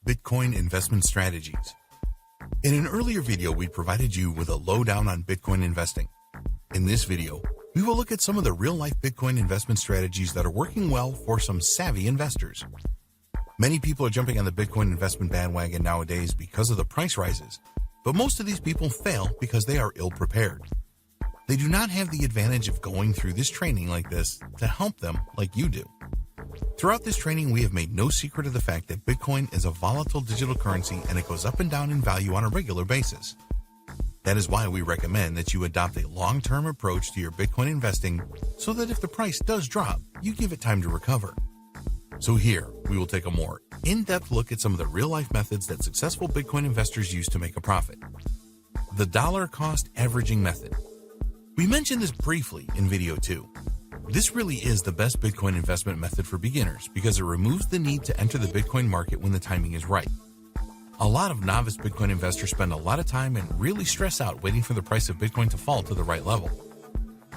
Bitcoin investment strategies. In an earlier video, we provided you with a lowdown on Bitcoin investing. In this video, we will look at some of the real-life Bitcoin investment strategies that are working well for some savvy investors. Many people are jumping on the Bitcoin investment bandwagon nowadays because of the price rises, but most of these people fail because they are ill-prepared. They do not have the advantage of going through this training like this to help them like you do. Throughout this training, we have made no secret of the fact that Bitcoin is a volatile digital currency and it goes up and down in value on a regular basis. That is why we recommend that you adopt a long-term approach to your Bitcoin investing so that if the price does drop, you give it time to recover. So here, we will take a more in-depth look at some of the real-life methods that successful Bitcoin investors use to make a profit. The dollar cost averaging method. We mentioned this briefly in video 2. This really is the best Bitcoin investment method for beginners because it removes the need to enter the Bitcoin market when the timing is right. A lot of novice Bitcoin investors spend a lot of time and really stress out waiting for the price of Bitcoin to fall to the right level.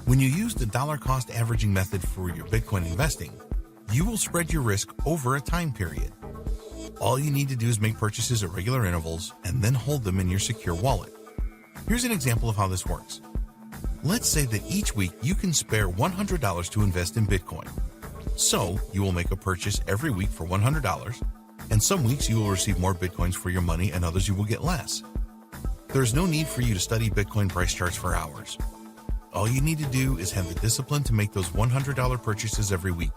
When you use the dollar cost averaging method for your Bitcoin investing, you will spread your risk over a time period. All you need to do is make purchases at regular intervals and then hold them in your secure wallet. Here's an example of how this works. Let's say that each week you can spare $100 to invest in Bitcoin. So you will make a purchase every week for $100, and some weeks you will receive more Bitcoins for your money and others you will get less. There's no need for you to study Bitcoin price charts for hours. All you need to do is have the discipline to make those $100 purchases every week.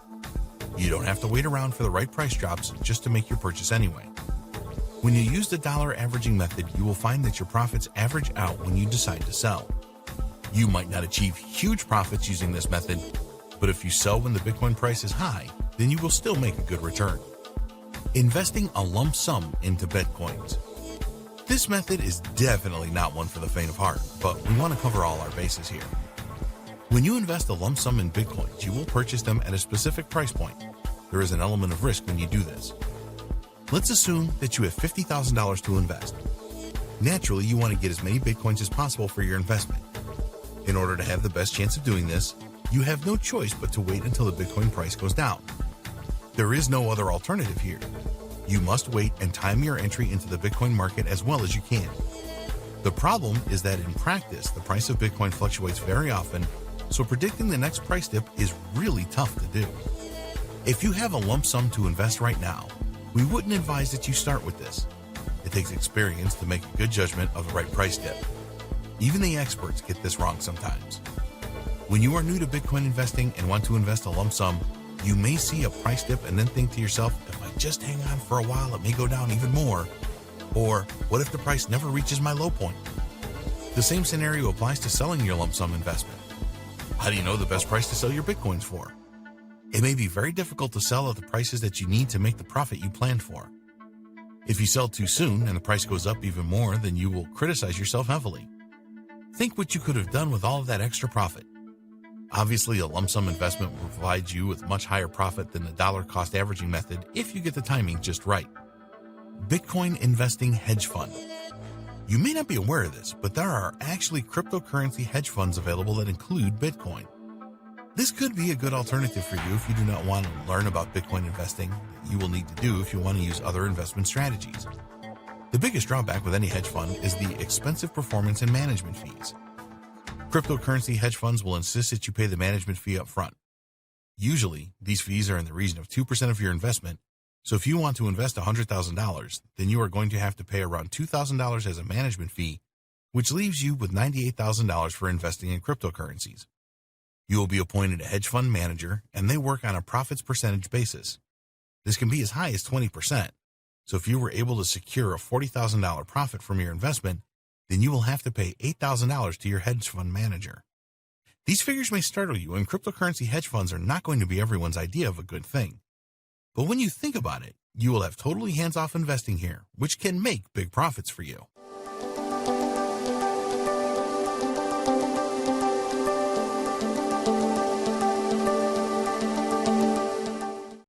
You don't have to wait around for the right price drops just to make your purchase anyway. When you use the dollar averaging method, you will find that your profits average out when you decide to sell. You might not achieve huge profits using this method, but if you sell when the Bitcoin price is high, then you will still make a good return. Investing a lump sum into Bitcoins. This method is definitely not one for the faint of heart, but we want to cover all our bases here. When you invest a lump sum in Bitcoins, you will purchase them at a specific price point. There is an element of risk when you do this. Let's assume that you have $50,000 to invest. Naturally, you want to get as many Bitcoins as possible for your investment. In order to have the best chance of doing this, you have no choice but to wait until the Bitcoin price goes down. There is no other alternative here. You must wait and time your entry into the Bitcoin market as well as you can. The problem is that in practice, the price of Bitcoin fluctuates very often, so predicting the next price dip is really tough to do. If you have a lump sum to invest right now, we wouldn't advise that you start with this. It takes experience to make a good judgment of the right price dip. Even the experts get this wrong sometimes. When you are new to Bitcoin investing and want to invest a lump sum, you may see a price dip and then think to yourself, if I just hang on for a while, it may go down even more. Or what if the price never reaches my low point? The same scenario applies to selling your lump sum investment. How do you know the best price to sell your Bitcoins for? It may be very difficult to sell at the prices that you need to make the profit you planned for. If you sell too soon and the price goes up even more, then you will criticize yourself heavily. Think what you could have done with all of that extra profit. Obviously, a lump sum investment will provide you with much higher profit than the dollar cost averaging method if you get the timing just right. Bitcoin investing hedge fund. You may not be aware of this, but there are actually cryptocurrency hedge funds available that include Bitcoin. This could be a good alternative for you if you do not want to learn about Bitcoin investing that you will need to do if you want to use other investment strategies. The biggest drawback with any hedge fund is the expensive performance and management fees. Cryptocurrency hedge funds will insist that you pay the management fee up front. Usually, these fees are in the region of 2% of your investment, so if you want to invest $100,000, then you are going to have to pay around $2,000 as a management fee, which leaves you with $98,000 for investing in cryptocurrencies. You will be appointed a hedge fund manager, and they work on a profits percentage basis. This can be as high as 20%. So if you were able to secure a $40,000 profit from your investment, then you will have to pay $8,000 to your hedge fund manager. These figures may startle you, and cryptocurrency hedge funds are not going to be everyone's idea of a good thing. But when you think about it, you will have totally hands-off investing here, which can make big profits for you.